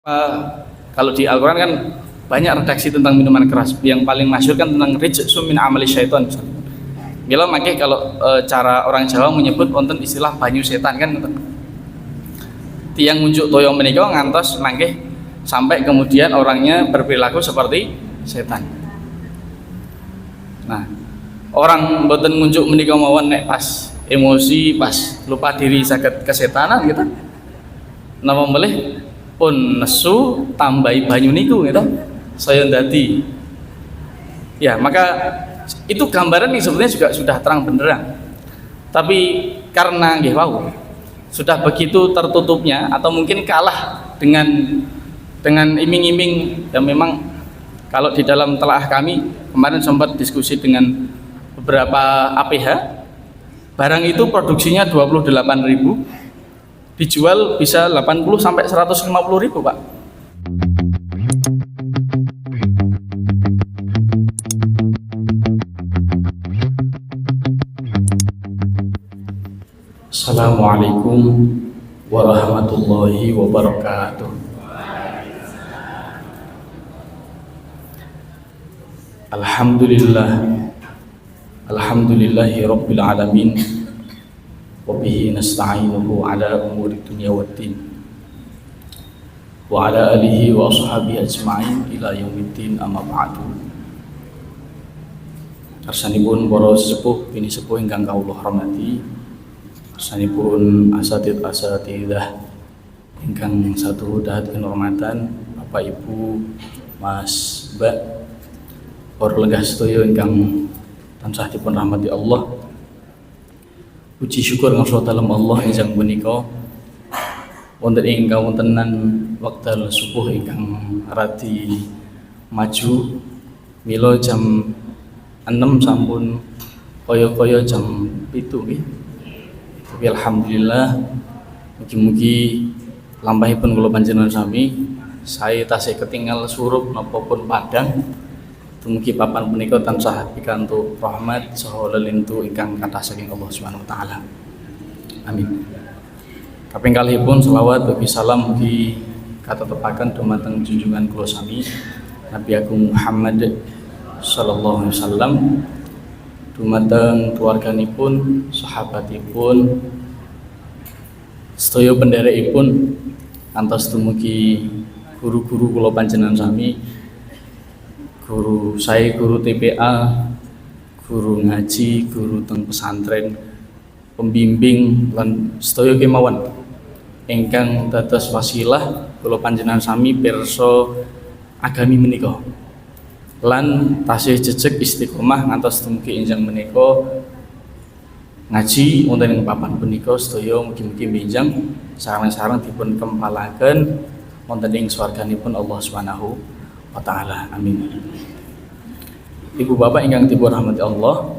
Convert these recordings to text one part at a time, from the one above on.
Eh, Kalau di Al-Quran kan banyak redaksi tentang minuman keras. Yang paling masyhur kan tentang rijsum min amali syaitan. Mila makanya kalau cara orang Jawa menyebut wonten istilah banyu setan kan ngoten. Tiang unjuk toyo menika ngantos mangke sampai kemudian orangnya berperilaku seperti setan. Nah, orang mboten ngunjuk menika mawon nek pas emosi, pas lupa diri saged kesetanan gitu. Napa melih pun nesu tambahi banyu niku gitu. Saya ndadi. Ya, maka itu gambaran nih sebenarnya juga sudah terang benderang. Tapi karena nggih wau sudah begitu tertutupnya atau mungkin kalah dengan iming-iming yang memang kalau di dalam telaah kami kemarin sempat diskusi dengan beberapa APH, barang itu produksinya 28.000, dijual bisa 80 sampai 150.000, Pak. Assalamualaikum warahmatullahi wabarakatuh. Alhamdulillahi rabbil alamin, wa bihi nasta'inuhu ala umuri dunya waddin, wa ala alihi wa ashabihi ajma'in ila yaumiddin, amma ba'du. Karsanipun para sesepuh bini sepuh ingkang kawula hormati, karsanipun asatid-asatidah ingkang satu dahat kehormatan, Bapak Ibu, Mas, Mbak, para lenggah sedaya ingkang tansah dipun rahmati Allah. Puji syukur ngarsa dalem Allah ingkang punika wonten ing kawontenan wekdal subuh ingkang radi maju, mila jam 6 sampun kaya-kaya jam 7 nggih. Tapi alhamdulillah mugi-mugi lampahipun kula panjenengan sami saya tasih ketinggal surup napa pun padang. Dumugi papan punika tansah pikantuk rahmat saha lelintu ingkang kathah saking Allah Subhanahu wa taala. Amin. Kaping kalihipun selawat ugi salam ugi katetepaken dumateng junjungan kula sami Nabi Agung Muhammad sallallahu alaihi wasallam, dumateng keluarganipun, sahabatipun, sedaya penderekipun, antos dumugi guru-guru kula panjenengan sami, guru saya, guru TPA, guru ngaji, guru teng pesantren, pembimbing lan sedaya kemawon ingkang dados wasilah kula panjenengan sami pirsa agami menika lan tasih jejeg istiqomah ngantos dumugi enjang menika ngaji wonten ing papan punika. Sedaya mugi-mugi benjang sareng-sareng dipun kempalaken wonten ing swarganipun Allah Subhanahu wa ta'ala. Amin. Ibu bapak ingkang dipun rahmati Allah,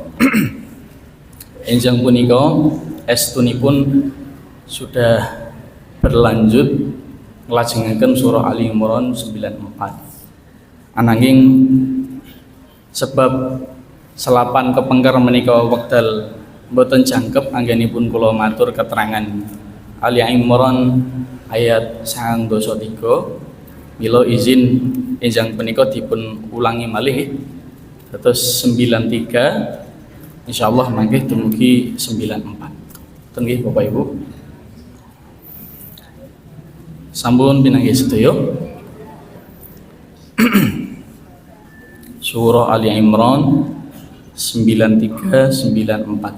enjang punika estunipun sudah berlanjut nglajengaken surah Ali Imran 94. Ananging sebab selapan kepengker menika wekdal mboten jangkep anggenipun kula matur keterangan Ali Imran ayat 93. Mila izin enjang punika dipun ulangi malih terus 93, insyaallah mangke dumugi 94. Ten nggih Bapak Ibu. Sampun pinanggih sedaya. Surah Ali Imran 93 94.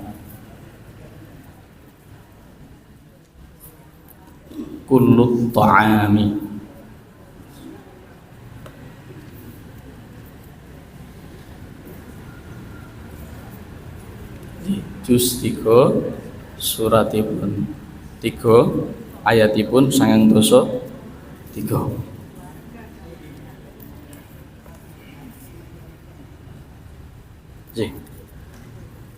Kullut ta'ami juz 3 suratipun 3 ayatipun 93.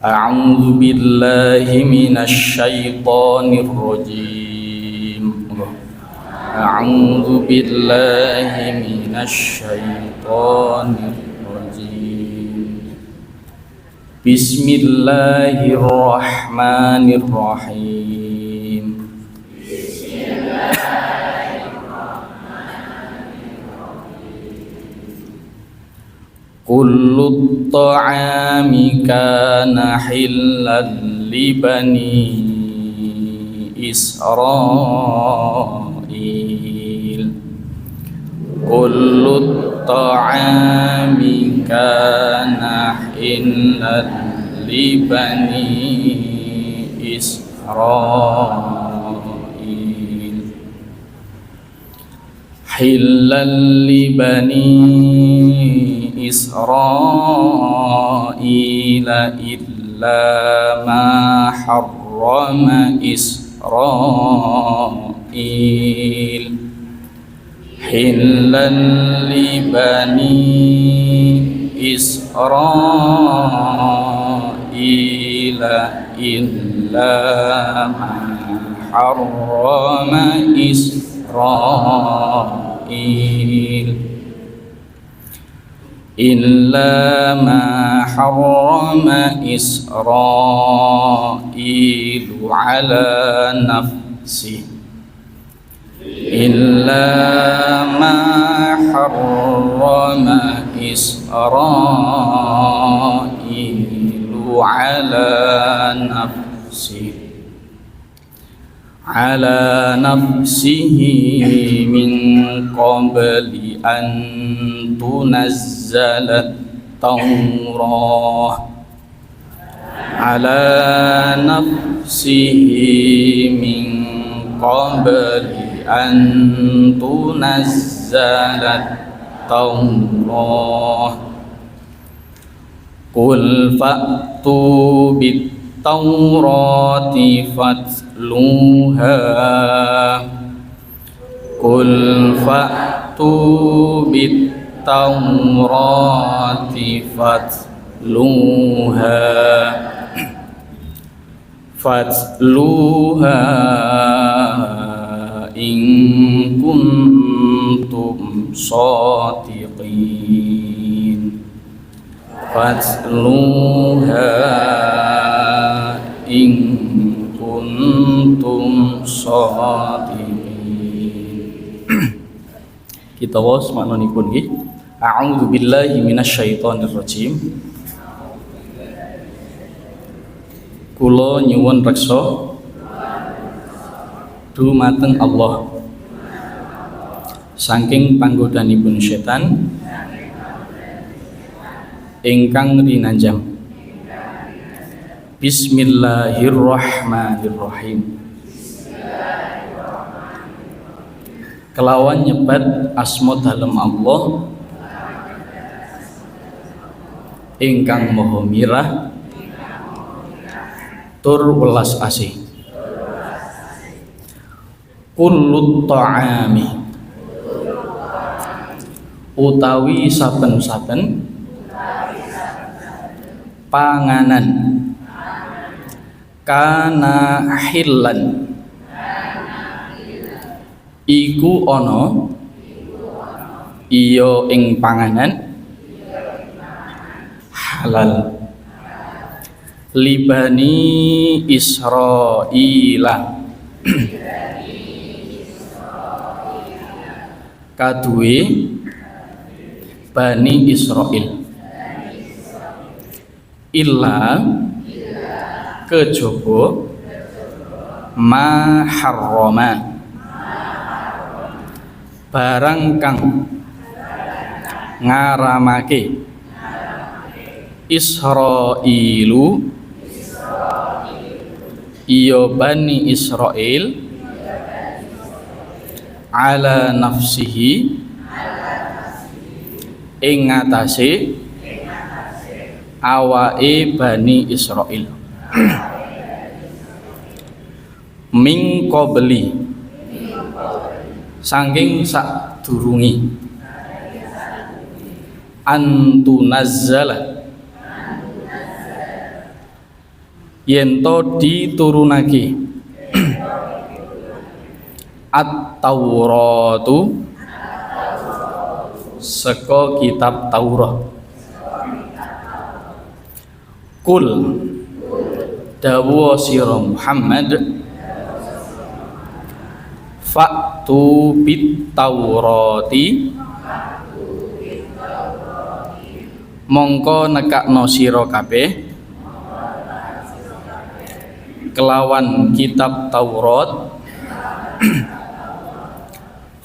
A'udzu billahi minasy syaithanir rajim. A'udzu billahi minasy syaithanir rajim. Bismillahirrahmanirrahim. Bismillahirrahmanirrahim. kullu ta'ami kana hillan li bani Israil kullu ta'ami kana hillan li bani Israil hillan li bani Israil illa ma harrama Israil hillan li bani Israil illa ma harrama Israil illa ma harrama Israilu ala nafsi illa ma harrama Israilu ala nafsihi min qabli an tunazzala Taurah ala nafsihi min qabli an tunazzala Taurah qul fa'tu bit Taurati fatluha qul fa'tu bit Taurati fatluha in kuntum shadiqin fatluha in kuntum shadiqin. Kita was maknanipun nggih. A'udzu billahi minasyaitonir rajim. Kula nyuwun reksa dumateng Allah saking panggodanipun setan ingkang rinanjang. Bismillahirrahmanirrahim. Kelawan nyebat asma dalem Allah ingkang maha mirah tur welas asih. Kullu ta'ami utawi saben-saben panganan kana hillan iku ana iya ing panganan halal libani Israila kaduwe Bani Israil illa kejaba ma harrama barang kang ngaramake Israilu iya Bani Israil ala nafsihi ing ngatasé awake Bani Israil ming qabli saking sadurungi antunazzala yen to diturunake at-Tauratu saka kitab Taurat. Kul dawuh sira Muhammad fa'tu bit Taurati mongko nekakno sira kabeh kelawan kitab Taurat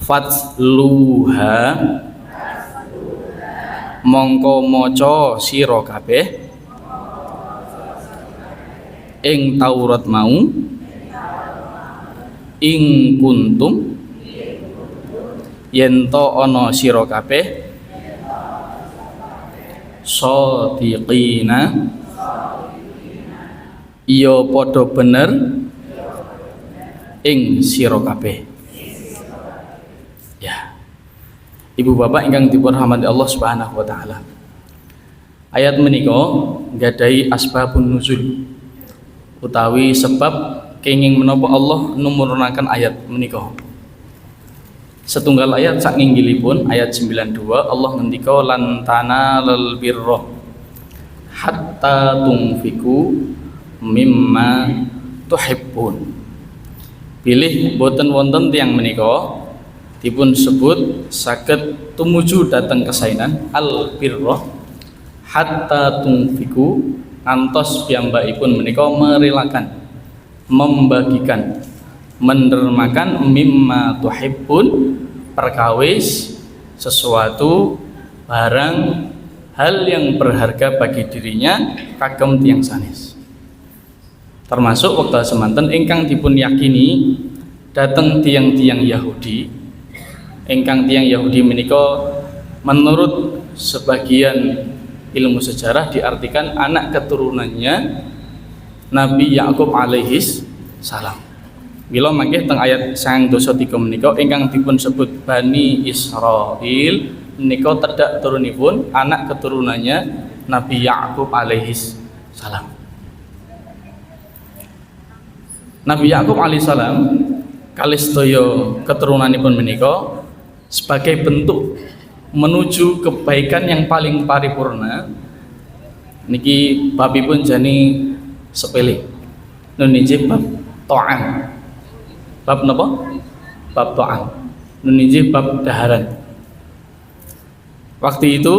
fatluha mongko maca sira kabeh ing Taurat mau ing kuntum yen to ana sira kabeh shadiqina iya padha bener ing sira kabeh. Ya. Ibu bapak ingkang dirahmati Allah Subhanahu wa taala. Ayat menika nggadahi asbabun nuzul utawi sebab kenging menapa Allah numurunake ayat menika. Setunggal ayat saking inggilipun ayat 92 Allah ngendika lan tanalal birra hatta tunfiku mimma tuhibbun. Pilih boten wonten tiyang menika dipun sebut saged tumuju dhateng kesainan al birra hatta tunfiku ngantos piyambakipun menika merelakan membagikan mendermakan mimma tuhibbun perkawis sesuatu barang hal yang berharga bagi dirinya kagem tiyang sanes. Termasuk wekdal semanten ingkang dipun yakini dateng tiang-tiang Yahudi. Ingkang tiang Yahudi menika menurut sebagian ilmu sejarah diartikan anak keturunannya Nabi Yakub alaihis salam. Mila mangke teng ayat 93 menika ingkang dipun sebut Bani Israil menika tedhak turunipun anak keturunannya Nabi Yakub alaihis salam. Nabi Yakub alaihissalam kalis sedaya keturunanipun menika sebagai bentuk menuju kebaikan yang paling paripurna niki babipun jani sepele nuniji bab ta'am. Bab napa? Bab ta'am. Nuniji bab daharan. Waktu itu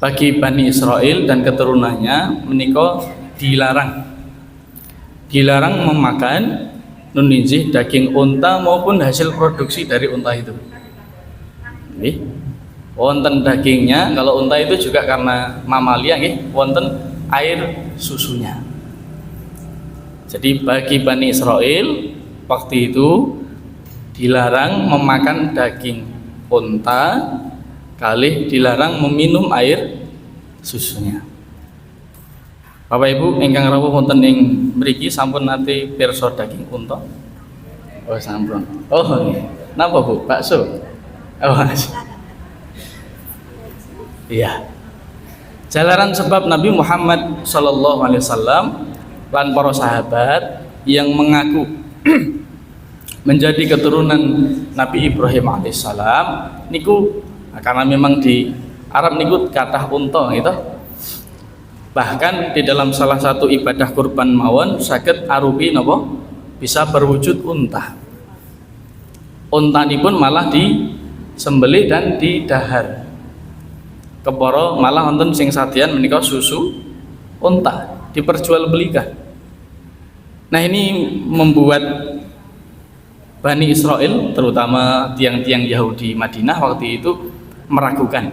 bagi Bani Israel dan keturunannya menika dilarang memakan nunijih daging unta maupun hasil produksi dari unta itu. Nggih. Wonten dagingnya, kalau unta itu juga karena mamalia nggih, wonten air susunya. Jadi bagi Bani Israel waktu itu dilarang memakan daging unta, kalih dilarang meminum air susunya. Bapak Ibu ingkang rawuh wonten ing mriki sampun nate pirsa daging unta? Oh sampun. Oh nggih. Napa Bu? Bakso. Oh. Iya. Jalaran sebab Nabi Muhammad sallallahu alaihi wasallam lan para sahabat yang mengaku menjadi keturunan Nabi Ibrahim alaihissalam niku karena memang di Arab niku kathah unta gitu. Bahkan di dalam salah satu ibadah kurban mawon saged arupi napa bisa berwujud unta. Untanipun malah disembelih dan didahar. Kepara malah wonten sing sadyan menika susu unta diperjualbelikan. Nah ini membuat Bani Israel terutama tiang-tiang Yahudi Madinah waktu itu meragukan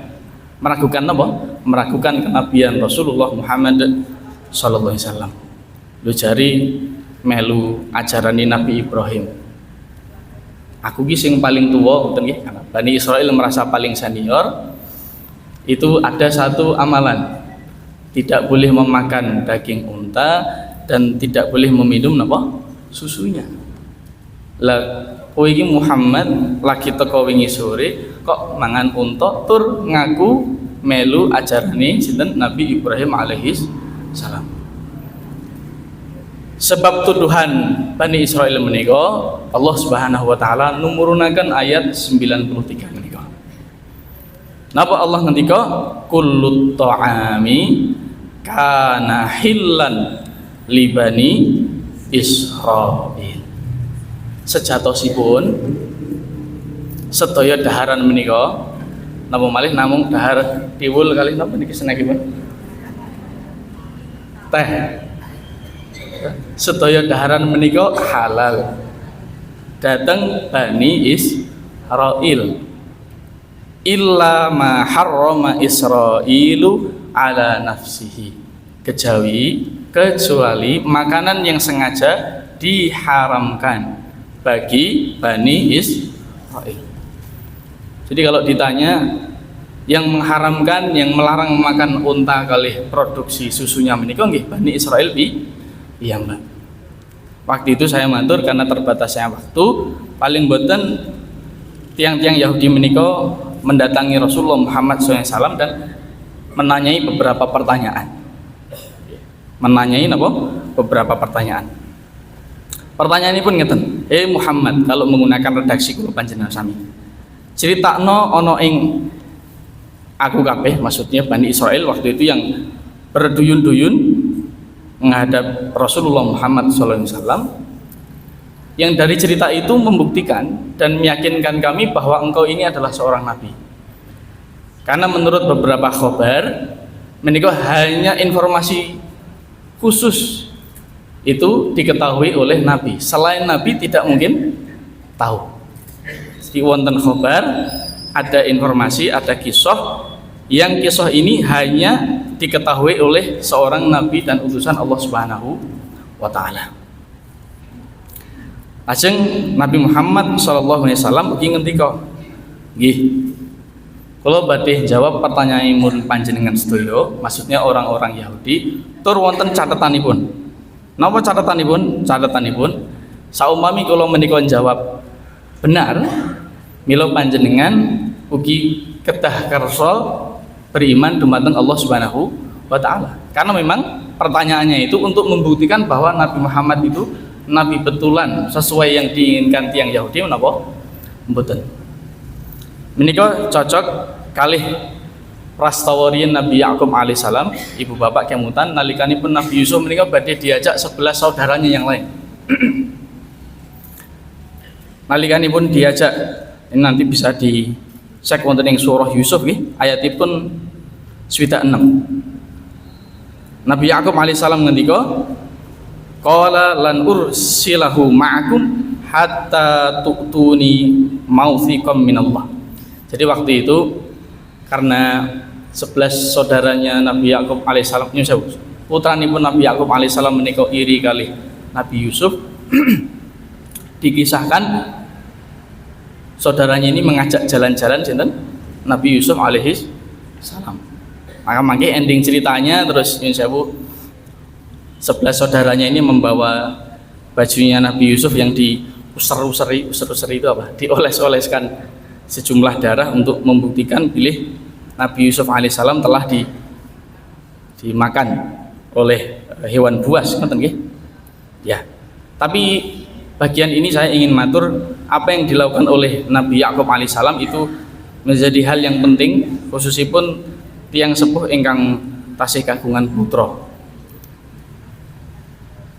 apa? Meragukan kenabian Rasulullah Muhammad sallallahu alaihi wasallam. Lu jari melu ajarani Nabi Ibrahim. Aku ki sing paling tua ngoten nggih. Bani Israel merasa paling senior. Itu ada satu amalan. Tidak boleh memakan daging unta dan tidak boleh meminum apa? Susunya. Lah kowe iki Muhammad lagi teko wingi sore kok mangan unta tur ngaku melu ajarane sinten Nabi Ibrahim alaihis salam. Sebab tuduhan Bani Israel menika Allah Subhanahu wa taala numurunaken ayat 93 menika. Napa Allah ngendika kullut ta'ami kana hillan li Bani Israil. Sejatosipun sedaya daharan menika napa malih namung dahar tiwul kali napa niki senekipun teh sedaya daharan menika halal dateng Bani Israil illa ma harrama Israilu ala nafsihi kecuali makanan yang sengaja diharamkan bagi Bani Israil. Jadi kalau ditanya yang mengharamkan, yang melarang makan unta kali produksi susunya menika nggih Bani Israil iya Mbak. Waktu itu saya matur karena terbatasnya waktu, paling boten tiang-tiang Yahudi menika mendatangi Rasulullah Muhammad SAW dan menanyai beberapa pertanyaan. Menanyai apa? Beberapa pertanyaan. Pertanyaan ini pun ngeten, Muhammad, kalau menggunakan redaksi kula panjenengan sami. Critakno ana ing aku kabeh, maksudnya Bani Israil waktu itu yang berduyun-duyun menghadap Rasulullah Muhammad SAW, yang dari cerita itu membuktikan dan meyakinkan kami bahwa engkau ini adalah seorang nabi. Karena menurut beberapa khabar menika hanya informasi khusus itu diketahui oleh nabi, selain nabi tidak mungkin tahu. Di wonten khabar ada informasi, ada kisah, yang kisah ini hanya diketahui oleh seorang nabi dan utusan Allah Subhanahu wa taala. Lajeng Nabi Muhammad sallallahu alaihi wasallam ugi ngendika, nggih, kula badhe jawab pertanyaanipun panjenengan sedaya, maksudnya orang-orang Yahudi, tur wonten catatanipun. Napa catatanipun? Catatanipun saumpami kula menika jawab benar, mila panjenengan ugi kedah kersa beriman dumateng Allah Subhanahu wa taala. Karena memang pertanyaannya itu untuk membuktikan bahwa Nabi Muhammad itu nabi betulan sesuai yang diinginkan tiang Yahudi menapa? Mboten. Menika cocok kalih prastawarien Nabi Yakub alaihissalam, ibu bapak kemutan nalikanipun Nabi Yusuf menika badhe diajak 11 saudaranya yang lain. Nalikanipun diajak, ini nanti bisa di cek wonten ing surah Yusuf nggih, ayatipun 6. Nabi Yakub alaihissalam ngendika, qala lan ursilahu ma'akum hatta tu'tuni mautsiqam minallah. Jadi waktu itu karena 11 saudaranya Nabi Yakub alaihissalam, putranipun Nabi Yakub alaihissalam menika iri kali Nabi Yusuf, dikisahkan saudaranya ini mengajak jalan-jalan sinten Nabi Yusuf alaihi salam. Maka mangke ending ceritanya terus nyuwun 11 saudaranya ini membawa bajunya Nabi Yusuf yang diusir-usiri itu apa? Dioles-oleskan sejumlah darah untuk membuktikan bilih Nabi Yusuf alaihissalam telah dimakan oleh hewan buas, ngoten nggih. Ya. Tapi bagian ini saya ingin matur apa yang dilakukan oleh Nabi Yakub alaihissalam itu menjadi hal yang penting, khususipun tiang sepuh ingkang tasih kagungan putra.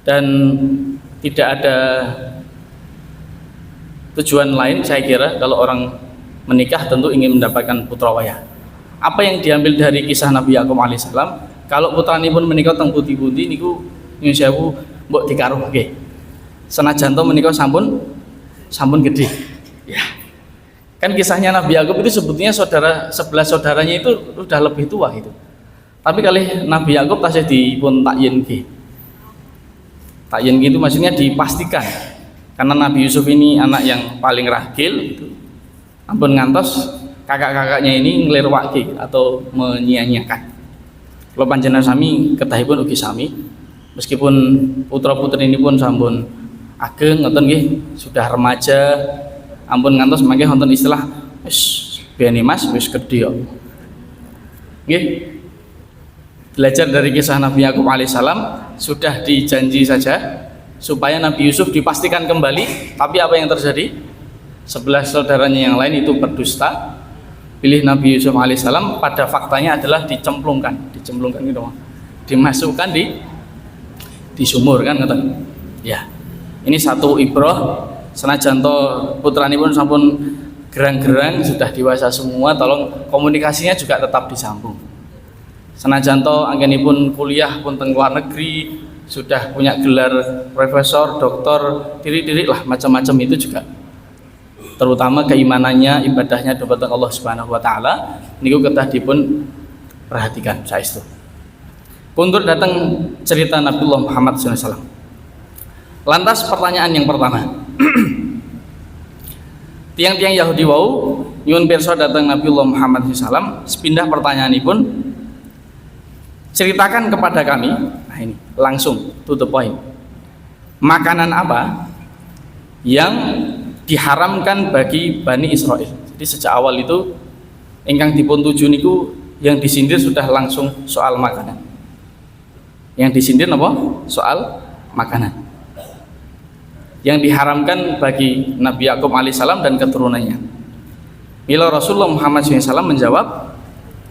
Dan tidak ada tujuan lain saya kira kalau orang menikah tentu ingin mendapatkan putra wayah. Apa yang diambil dari kisah Nabi Yakub alaihissalam, kalau putranipun menikah teng pundi-pundi niku nyuwun sewu mbok dikaruhke. Senajan to menika sampun gede. Ya. Kan kisahnya Nabi Yakub itu sebetulnya 11 saudaranya itu sudah lebih tua itu. Tapi kali Nabi Yakub tasih dipun takyin nggih. Takyin itu maksudnya dipastikan. Karena Nabi Yusuf ini anak yang paling ragil gitu. Ampun ngantos kakak-kakaknya ini nglirwake atau menyia-nyiakan. Kalau panjenengan sami ketahipun ugi sami, meskipun putra-putri ini pun sampun ageng ngoten nggih, sudah remaja, ampun ngantos mangke wonten istilah wis bene Mas wis gedhe kok. Nggih. Belajar dari kisah Nabi Yakub alaihissalam, sudah dijanji saja supaya Nabi Yusuf dipastikan kembali, tapi apa yang terjadi? 11 saudaranya yang lain itu berdusta. Pilih Nabi Yusuf alaihissalam pada faktanya adalah dicemplungkan gitu, dimasukkan di sumur kan ngoten. Ya. Ini satu ibrah, senajan to putranipun sampun gerang-gerang sudah dewasa semua, tolong komunikasinya juga tetap disambung. Senajan to anggenipun kuliah pun teng luar negeri, sudah punya gelar profesor, doktor, diri-diri lah macam-macam itu juga. Terutama keimanannya, ibadahnya kepada Allah Subhanahu wa taala niku kedah dipun perhatikan saestu. Puntur datang cerita Nabiullah Muhammad SAW. Lantas pertanyaan yang pertama. Tiang-tiang Yahudi wau nyuwun pirsa datang Nabiullah Muhammad SAW, sepindah pertanyaanipun, ceritakan kepada kami, nah ini langsung to the point. Makanan apa yang diharamkan bagi Bani Israel? Jadi sejak awal itu ingkang dipun tuju niku yang disindir sudah langsung soal makanan. Yang disindir apa? Soal makanan. Yang diharamkan bagi Nabi Yakub alaihissalam dan keturunannya. Mila Rasulullah Muhammad SAW menjawab,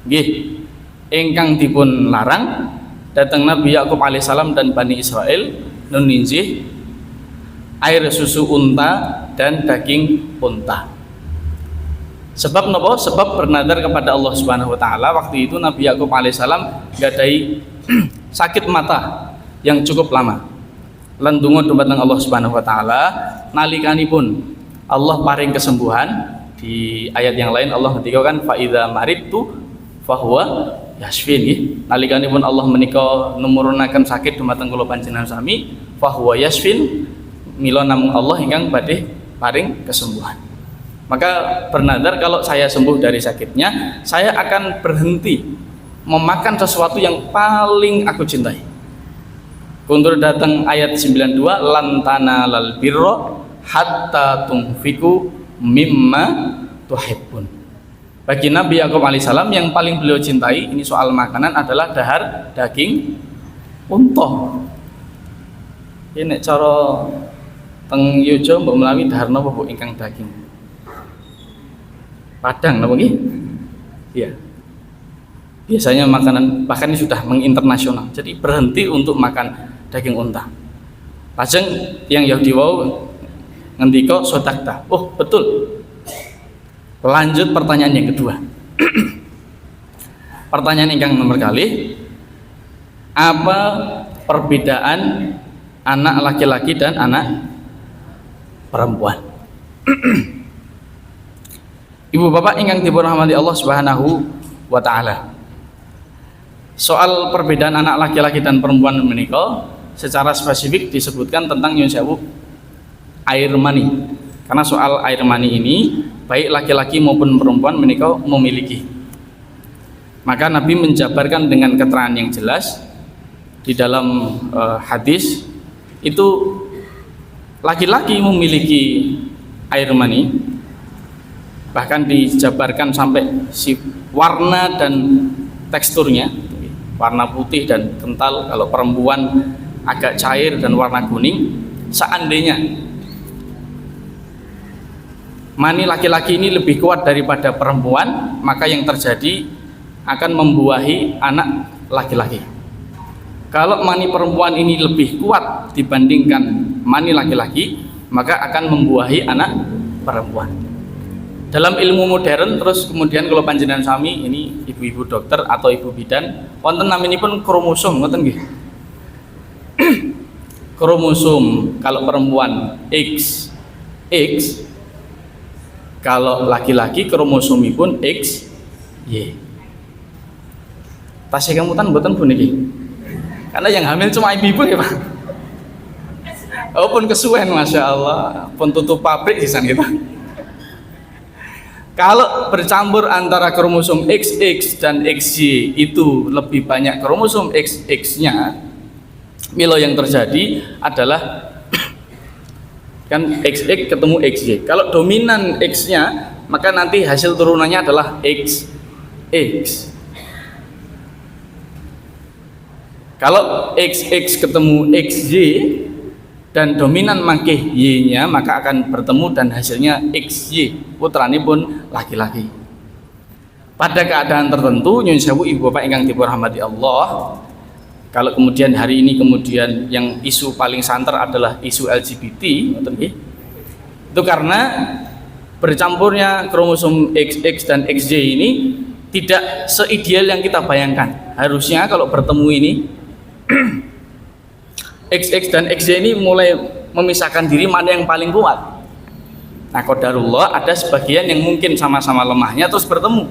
nggih, ingkang dipun larang datang Nabi Yakub alaihissalam dan Bani Israel nun ninjih air susu unta dan daging unta. Sebab napa? Sebab bernadar kepada Allah Subhanahu wa taala. Waktu itu Nabi Yakub alaihissalam gadai sakit mata yang cukup lama. Lan donga dumateng Allah Subhanahu wa taala, nalikanipun Allah paring kesembuhan. Di ayat yang lain Allah ngendikakan fa idza maridtu fahuwa yashfin nggih. Nalikanipun Allah menika numurunaken sakit dumateng kula panjenengan sami, fahuwa yashfin, mila namung Allah ingkang badhe paring kesembuhan. Maka bernadar kalau saya sembuh dari sakitnya, saya akan berhenti memakan sesuatu yang paling aku cintai. Kuntur datang ayat 92, lantana lal birro hatta tunfiku mimma tuhibbun. Bagi Nabi Yakub alaihissalam yang paling beliau cintai ini soal makanan adalah dahar daging unta. Ini cara teng Yojo mbok menawi dahar napa Bu ingkang daging? Padang napa nggih? Iya. Biasanya makanan bahkan ini sudah menginternasional. Jadi berhenti untuk makan daging unta. Lajeng yang Yahudi wau ngendika sodakta. Oh, betul. Lanjut pertanyaan yang kedua. Pertanyaan yang nomor kali, apa perbedaan anak laki-laki dan anak perempuan? Ibu bapak ingkang dirahmati Allah Subhanahu wa taala. Soal perbedaan anak laki-laki dan perempuan menika secara spesifik disebutkan tentang nyuwun sewu air mani. Karena soal air mani ini baik laki-laki maupun perempuan menika memiliki. Maka Nabi menjabarkan dengan keterangan yang jelas di dalam hadis itu laki-laki memiliki air mani, bahkan dijabarkan sampai si warna dan teksturnya, warna putih dan kental. Kalau perempuan agak cair dan warna kuning. Seandainya mani laki-laki ini lebih kuat daripada perempuan, maka yang terjadi akan membuahi anak laki-laki. Kalau mani perempuan ini lebih kuat dibandingkan mani laki-laki, maka akan membuahi anak perempuan. Dalam ilmu modern terus kemudian kalau panjenengan sami ini ibu-ibu dokter atau ibu bidan wonten naminipun kromosom ngoten nggih. Kromosom kalau perempuan X, kalau laki-laki kromosomipun X, Y. Tasih kemutan mboten Bu niki. Karena yang hamil cuma ibu-ibu ya Pak. Oh pun kesuwen Masya Allah, pun tutup pabrik di sana kita. Kalau bercampur antara kromosom XX dan XY itu lebih banyak kromosom XX-nya, milo yang terjadi adalah kan XX ketemu XY. Kalau dominan X-nya, maka nanti hasil turunannya adalah XX. Kalau XX ketemu XY dan dominan mangkih Y-nya, maka akan bertemu dan hasilnya XY, putrane pun laki-laki. Pada keadaan tertentu, nyuwun sewu ibu bapak ingkang dirahmati Allah, kalau kemudian hari ini kemudian yang isu paling santer adalah isu LGBT, itu karena bercampurnya kromosom XX dan XY ini tidak seideal yang kita bayangkan. Harusnya kalau bertemu ini XX dan XY ini mulai memisahkan diri mana yang paling kuat. Nah, qadarullah ada sebagian yang mungkin sama-sama lemahnya terus bertemu.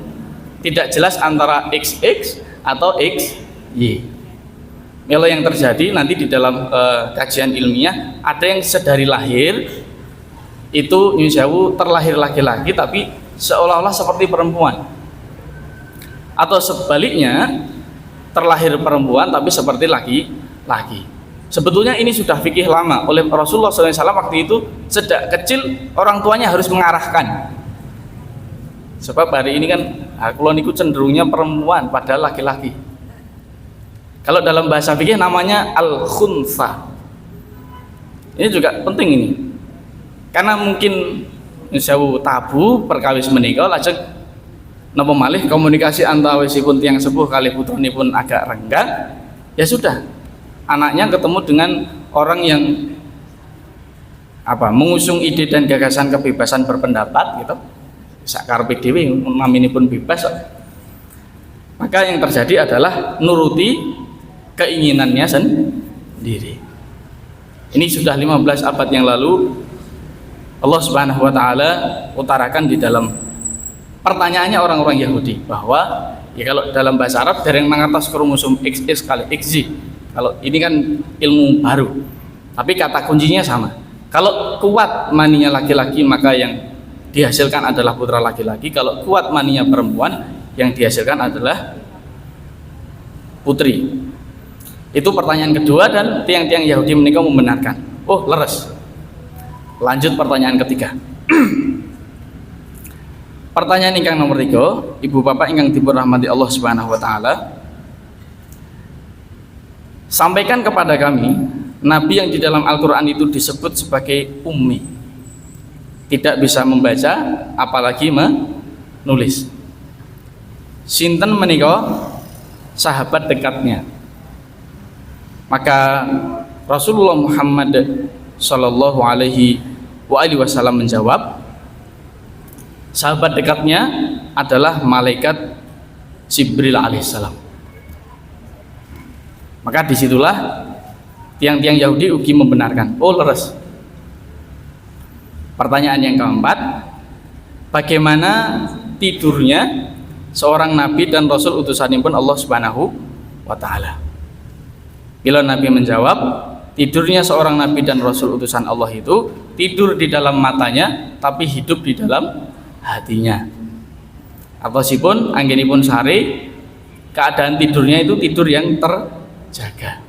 Tidak jelas antara XX atau XY. Kalau yang terjadi nanti di dalam kajian ilmiah ada yang sedari lahir itu nyusawu terlahir laki-laki tapi seolah-olah seperti perempuan, atau sebaliknya terlahir perempuan tapi seperti laki-laki. Sebetulnya ini sudah fikih lama oleh Rasulullah SAW. Waktu itu sejak kecil orang tuanya harus mengarahkan, sebab hari ini kan kulon itu cenderungnya perempuan padahal laki-laki. Kalau dalam bahasa fikih namanya al-khuntha. Ini juga penting ini, karena mungkin jauh tabu perkawis menikah lajeng napa malih komunikasi antawisipun tiyang sepuh kali putranipun agak renggang, ya sudah anaknya ketemu dengan orang yang mengusung ide dan gagasan kebebasan berpendapat gitu, sakarepe dhewe naminipun bebas. Maka yang terjadi adalah nuruti keinginannya sendiri. Ini sudah 15 abad yang lalu Allah Subhanahu wa taala utarakan di dalam pertanyaannya orang-orang Yahudi bahwa ya kalau dalam bahasa Arab dereng mangertos kromosom XX kali XY. Kalau ini kan ilmu baru, tapi kata kuncinya sama. Kalau kuat maninya laki-laki maka yang dihasilkan adalah putra laki-laki. Kalau kuat maninya perempuan yang dihasilkan adalah putri. Itu pertanyaan kedua dan tiang-tiang Yahudi menikah membenarkan. Oh, leres. Lanjut pertanyaan ketiga. Pertanyaan ingkang nomor 3, ibu bapak ingkang dipun rahmati Allah Subhanahu wa taala. Sampaikan kepada kami, nabi yang di dalam Al-Qur'an itu disebut sebagai ummi. Tidak bisa membaca apalagi menulis. Sinten menika sahabat dekatnya? Maka Rasulullah Muhammad Sallallahu Alaihi Wasallam menjawab, sahabat dekatnya adalah malaikat Jibril alaihissalam. Maka disitulah tiang-tiang Yahudi ugi membenarkan. Oh, leres. Pertanyaan yang keempat, bagaimana tidurnya seorang nabi dan rasul utusanipun Allah Subhanahu wa taala? Bila Nabi menjawab, tidurnya seorang nabi dan rasul utusan Allah itu tidur di dalam matanya tapi hidup di dalam hatinya. Atosipun anggenipun sare, keadaan tidurnya itu tidur yang terjaga.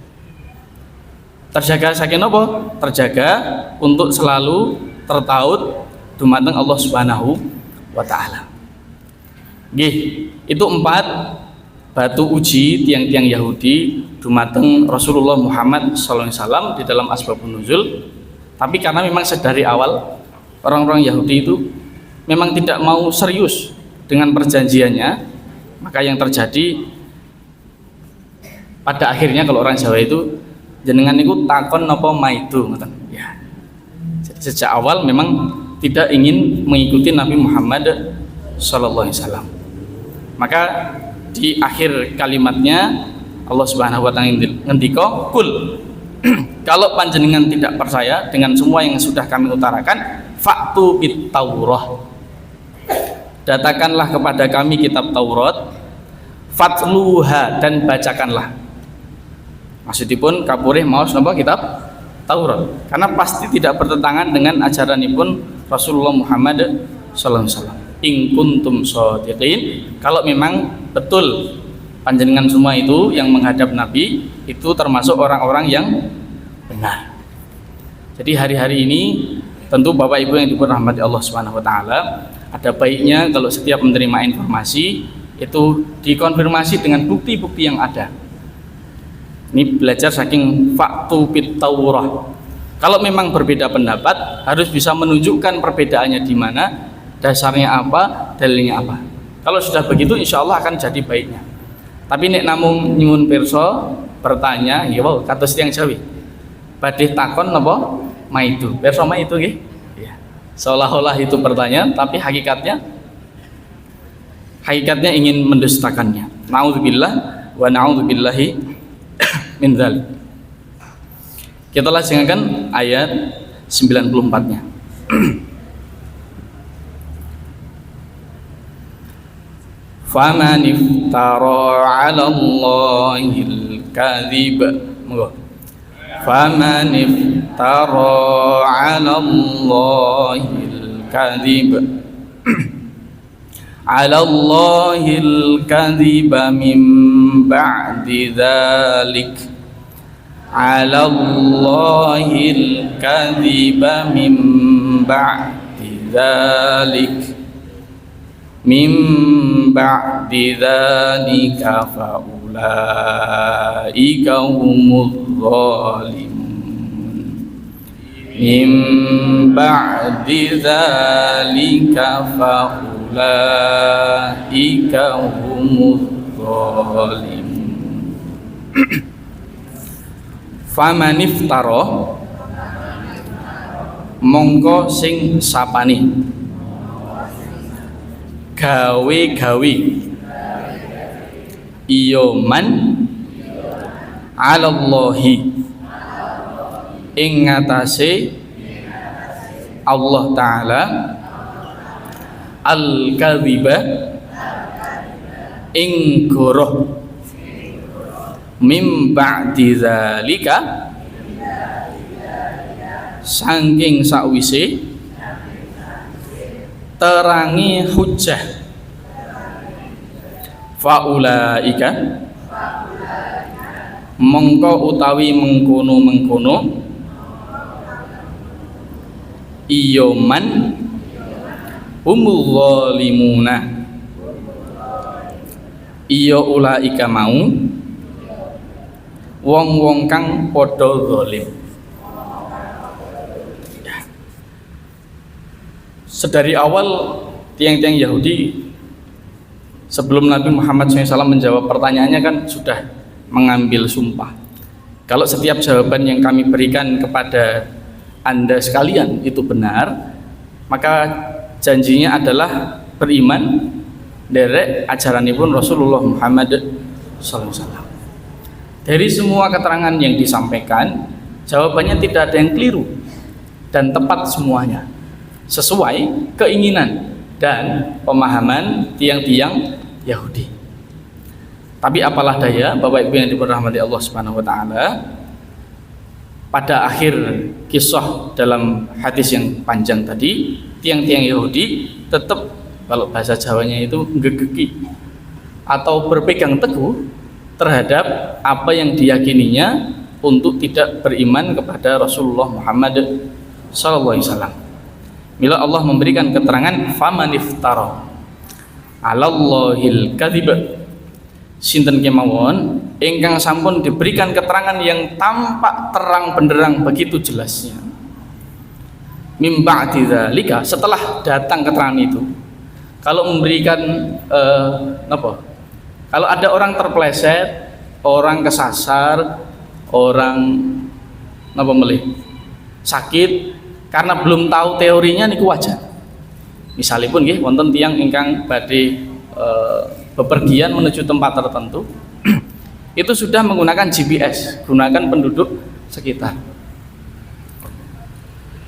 Terjaga saking apa? Terjaga untuk selalu tertaut dumateng Allah Subhanahu wa taala. Nggih, itu 4 batu uji tiang-tiang Yahudi dumateng Rasulullah Muhammad SAW di dalam asbabun nuzul. Tapi karena memang sedari awal orang-orang Yahudi itu memang tidak mau serius dengan perjanjiannya, maka yang terjadi pada akhirnya kalau orang Jawa itu jenengan itu takon napa maidu ngoten ya. Jadi sejak awal memang tidak ingin mengikuti Nabi Muhammad sallallahu alaihi wasallam. Maka di akhir kalimatnya Allah Subhanahu wa taala ngendika, "Kul." Kalau panjenengan tidak percaya dengan semua yang sudah kami utarakan, fa'tu bit Taurah. Datangkanlah kepada kami kitab Taurat, fatluha, dan bacakanlah. Maksudipun kapurih maos napa kitab Taurat, karena pasti tidak bertentangan dengan ajaranipun Rasulullah Muhammad sallallahu alaihi wasallam. In kuntum shadiqin, kalau memang betul panjenengan semua itu yang menghadap Nabi itu termasuk orang-orang yang benar. Jadi hari-hari ini tentu Bapak Ibu yang dirahmati Allah Subhanahu wa taala, ada baiknya kalau setiap menerima informasi itu dikonfirmasi dengan bukti-bukti yang ada. Ini belajar saking faktu bit Taurah. Kalau memang berbeda pendapat, harus bisa menunjukkan perbedaannya di mana, dasarnya apa, dalilnya apa. Kalau sudah begitu insya Allah akan jadi baiknya. Tapi nek namung nyuwun pirsa bertanya, ya wow, kados tiyang Jawi. Badhe takon napa maidu. Pirsa maidu nggih? Ya. Seolah-olah itu pertanyaan, tapi hakikatnya ingin mendustakannya. Nauzubillah wa na'udzubillahi min dzalik. Kita langsungkan ayat 94-nya. Faman iftara 'ala Allahil kadhib. Monggo. Faman iftara 'ala Allahil kadhib. 'ala Allahil kadhib min ba'di dzalik. 'ala Allahil kadhib min ba'di dzalik. Min ba'di dzalika fa ulaika humudz zalimun. Min ba'di dzalika fa ulaika humudz zalimun. Faman iftara mongko sing sapani gawe-gawe iya man 'alallahi ing ngatasé Allah Ta'ala al-kadhiba ing goroh mim ba'di dzalika saking sakwise terangi hujjah faulaika mongko utawi mengkono iya man humul zalimuna iya ulaika mau wong-wong kang padha zalim. Sedari awal tiang-tiang Yahudi sebelum Nabi Muhammad SAW menjawab pertanyaannya kan sudah mengambil sumpah. Kalau setiap jawaban yang kami berikan kepada Anda sekalian itu benar, maka janjinya adalah beriman derek ajaranipun Rasulullah Muhammad SAW. Dari semua keterangan yang disampaikan, jawabannya tidak ada yang keliru dan tepat semuanya, sesuai keinginan dan pemahaman tiang-tiang Yahudi. Tapi apalah daya, Bapak Ibu yang dirahmati Allah Subhanahu wa taala, pada akhir kisah dalam hadis yang panjang tadi, tiang-tiang Yahudi tetap, kalau bahasa Jawanya itu, gegeki atau berpegang teguh terhadap apa yang diyakininya untuk tidak beriman kepada Rasulullah Muhammad sallallahu alaihi wasallam. Bila Allah memberikan keterangan faman iftara 'alallahil kadhib, sinten kemawon ingkang sampun diberikan keterangan yang tampak terang benderang begitu jelasnya, mim ba'di dzalika, setelah datang keterangan itu. Kalau memberikan kalau ada orang terpleset, orang kesasar, orang sakit karena belum tahu teorinya niku wajar. Misalipun nggih wonten tiyang ingkang badhe bepergian menuju tempat tertentu itu sudah menggunakan GPS, gunakan penduduk sekitar.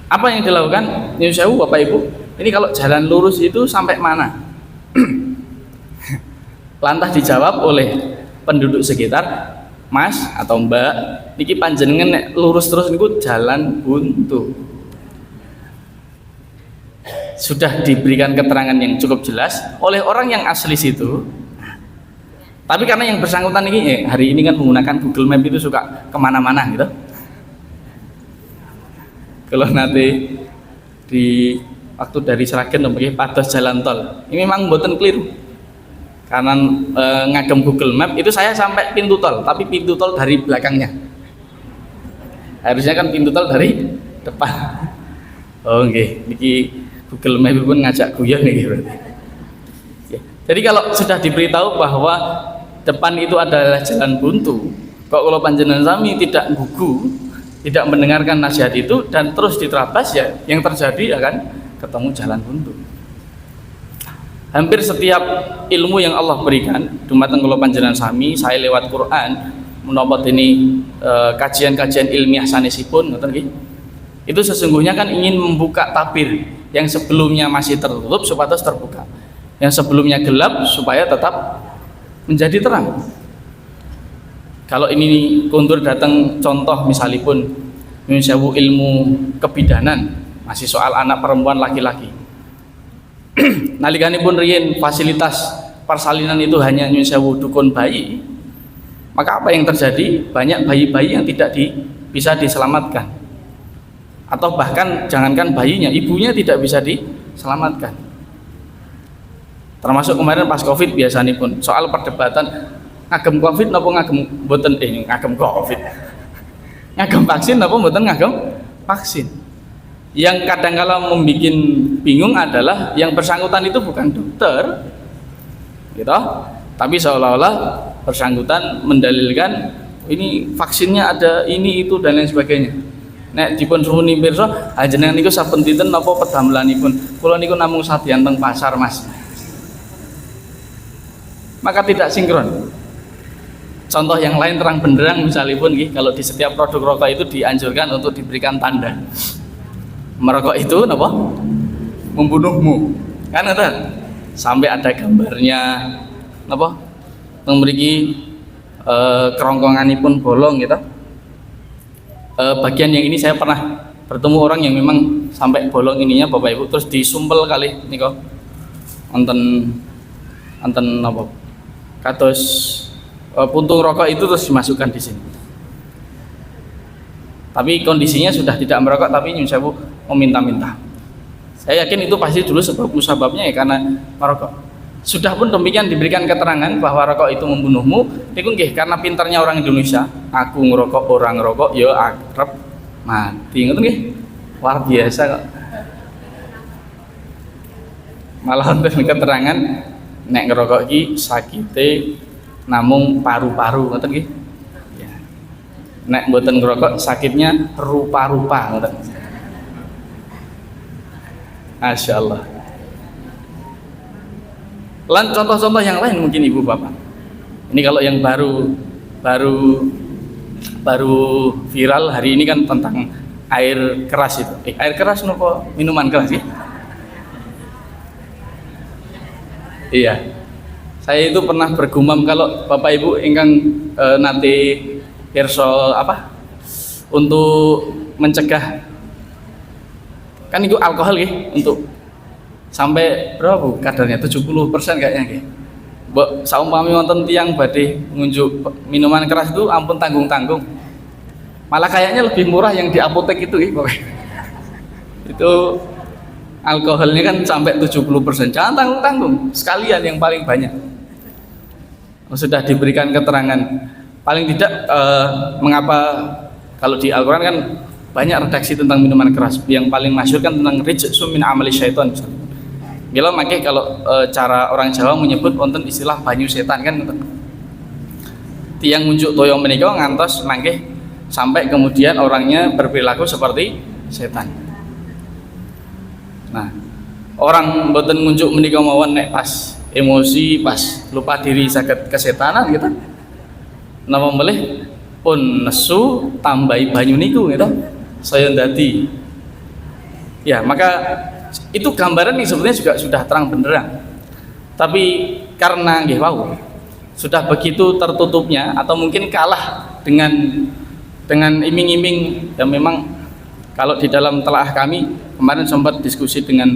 Apa yang dilakukan? Nyuwun sewu Bapak Ibu, ini kalau jalan lurus itu sampai mana? Lantas dijawab oleh penduduk sekitar, Mas atau Mbak, niki panjenengan nek lurus terus niku jalan buntu. Sudah diberikan keterangan yang cukup jelas oleh orang yang asli situ. Tapi karena yang bersangkutan ini hari ini kan menggunakan Google Map itu suka kemana-mana gitu. Kalau nanti di waktu dari Sragen pergi pados jalan tol, ini memang mboten keliru. Karena ngagem Google Map itu saya sampai pintu tol, tapi pintu tol dari belakangnya. Harusnya kan pintu tol dari depan. Oh nggih, niki Google Map pun ngajak guyon nih berarti. Ya. Jadi kalau sudah diberitahu bahwa depan itu adalah jalan buntu, kok kalau panjenengan sami tidak gugu, tidak mendengarkan nasihat itu dan terus diterabas, ya yang terjadi akan ketemu jalan buntu. Hampir setiap ilmu yang Allah berikan dumateng kula panjenengan sami, saya lewat Quran menapa ini kajian-kajian ilmiah sanesipun ngoten nggih. Itu sesungguhnya kan ingin membuka tabir yang sebelumnya masih tertutup supaya terbuka. Yang sebelumnya gelap supaya tetap menjadi terang. Kalau ini kuntur datang contoh misalipun sewu ilmu kebidanan masih soal anak perempuan laki-laki. Nalikanipun riyen fasilitas persalinan itu hanya sewu dukun bayi, maka apa yang terjadi? Banyak bayi-bayi yang tidak bisa diselamatkan, atau bahkan jangankan bayinya, ibunya tidak bisa diselamatkan. Termasuk kemarin pas Covid biasanya pun soal perdebatan ngagem Covid napa ngagem mboten ngagem Covid. Ngagem vaksin napa mboten ngagem vaksin. Yang kadang-kala membuat bingung adalah yang bersangkutan itu bukan dokter, gitu, tapi seolah-olah bersangkutan mendalilkan ini vaksinnya ada ini itu dan lain sebagainya. Nek dipun suwuni pirsa, panjenengan niku saben dinten napa pedamelanipun? Kula niku namung sadian teng pasar, Mas. Maka tidak sinkron. Contoh yang lain terang benderang misalipun kalau di setiap produk rokok itu dianjurkan untuk diberikan tanda. Merokok itu napa? Membunuhmu. Kan ngoten. Sampai ada gambarnya napa? Teng mriki kerongkonganipun bolong gitu. Bagian yang ini saya pernah bertemu orang yang memang sampai bolong ininya Bapak Ibu, terus disumpel kali niko. Wonten napa? Kados puntung rokok itu terus dimasukkan di sini. Tapi kondisinya sudah tidak merokok, tapi nyun sewu meminta-minta. Saya yakin itu pasti dulu sebabnya ya karena merokok. Sudah pun demikian diberikan keterangan bahwa rokok itu membunuhmu, itu nggih karena pintarnya orang Indonesia. Aku ngerokok, orang ngerokok, ya akrab mati. Ngoten nggih. Luar biasa kok. Malah wonten keterangan nek ngerokok iki sakite namung paru-paru ngoten nggih. Ya. Nek mboten ngerokok sakitnya rupa-rupa ngoten. Masya Allah. Lan contoh-contoh yang lain mungkin Ibu Bapak. Ini kalau yang baru viral hari ini kan tentang air keras itu. Air keras nopo minuman keras sih? Iya. Saya itu pernah bergumam kalau Bapak Ibu ingkang nate pirsa apa? Untuk mencegah kan itu alkohol ya untuk sampai berapa Bu kadarnya 70% kayaknya nggih. Mbok saumpami wonten tiyang badhe ngunjuk minuman keras itu ampun tanggung-tanggung. Malah kayaknya lebih murah yang di apotek itu nggih pokoknya. Itu alkoholnya kan sampai 70%. Jangan tanggung-tanggung, sekalian yang paling banyak. Sudah diberikan keterangan paling tidak mengapa kalau di Al-Qur'an kan banyak redaksi tentang minuman keras. Yang paling masyhur kan tentang rijsun min amali syaitan. Bila makanya kalau cara orang Jawa menyebut wonten istilah banyu setan kan tiang ngunjuk toyo menika ngantos mangke sampai kemudian orangnya berperilaku seperti setan. Nah, orang mboten ngunjuk menika mawon nek pas emosi, pas lupa diri saged kesetanan gitu. Napa melih pun nesu tambahi banyu niku gitu. Saya ndadi. Ya, maka itu gambaran yang sebetulnya juga sudah terang benderang. Tapi karena nggih wau sudah begitu tertutupnya atau mungkin kalah dengan iming-iming yang memang kalau di dalam telaah kami kemarin sempat diskusi dengan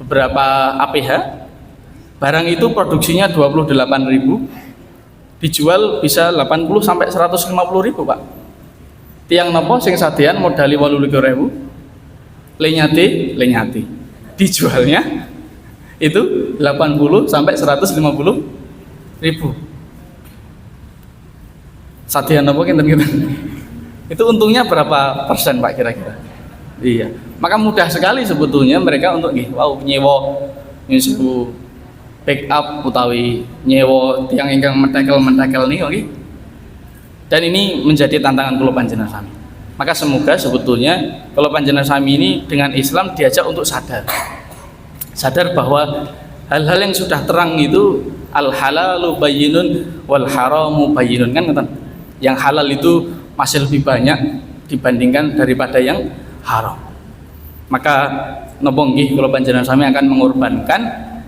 beberapa APH, barang itu produksinya 28.000, dijual bisa 80 sampai 150.000, Pak. Tiang nopo sing sadean modali 28.000, lenyati. Dijualnya itu 80 sampai 150.000. Sadean nopo kinten-kinten. Itu untungnya berapa persen Pak kira-kira? Iya. Maka mudah sekali sebetulnya mereka untuk nyewa nyusu backup utawi nyewa tiang ingkang mentekel nih, oke. Dan ini menjadi tantangan kula panjenengan sami. Maka semoga sebetulnya kalau panjenengan sami ini dengan Islam diajak untuk sadar. Sadar bahwa hal-hal yang sudah terang itu al halalu bayyinun wal haramu bayyinun, kan kata. Yang halal itu masih lebih banyak dibandingkan daripada yang haram. Maka napa nggih kula panjenengan sami akan mengorbankan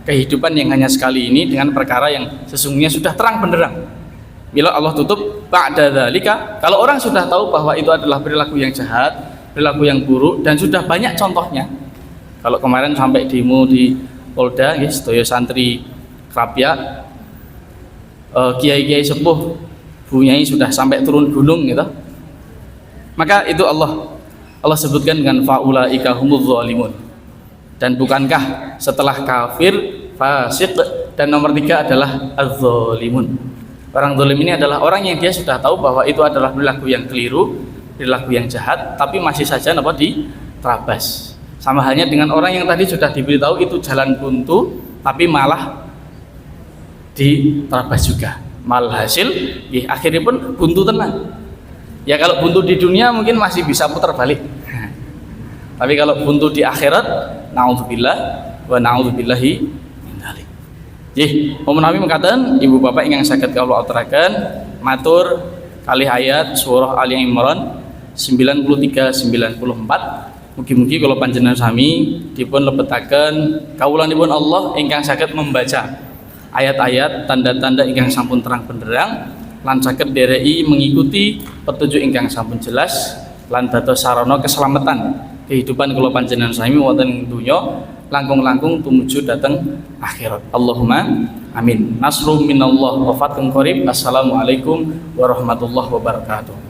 kehidupan yang hanya sekali ini dengan perkara yang sesungguhnya sudah terang benderang. Bila Allah tutup ba'da dzalika, kalau orang sudah tahu bahwa itu adalah perilaku yang jahat, perilaku yang buruk, dan sudah banyak contohnya. Kalau kemarin sampai demo di Polda, ya, sedaya santri Krapia, kiai-kiai sepuh, bunyai sudah sampai turun gunung gitu. Maka itu Allah sebutkan dengan faulaika humudz zalimun. Dan bukankah setelah kafir, fasik, dan nomor 3 adalah az-zalimun. Orang zalim ini adalah orang yang dia sudah tahu bahwa itu adalah perilaku yang keliru, perilaku yang jahat, tapi masih saja diterabas. Sama halnya dengan orang yang tadi sudah diberitahu itu jalan buntu, tapi malah diterabas juga. Malhasil, akhirnya pun buntu tenang. Ya kalau buntu di dunia mungkin masih bisa putar balik. Tapi kalau buntu di akhirat, naudzubillah wa naudzubillahi min dzalik. Nggih, menawi mekaten Ibu Bapak ingkang saged kawula aturaken matur kalih ayat surah Ali Imran 93 94. Mugi-mugi kula panjenengan sami dipun lebetaken kawulanipun Allah ingkang saged membaca ayat-ayat tanda-tanda ingkang sampun terang benderang lan saged dereki mengikuti petunjuk ingkang sampun jelas lan dados sarana keselamatan kehidupan kula panjenengan sami wonten ing donya langkung-langkung tumuju dhateng akhirat. Allahumma amin. Nasrun minallah wa fathun qarib. Assalamualaikum warahmatullahi wabarakatuh.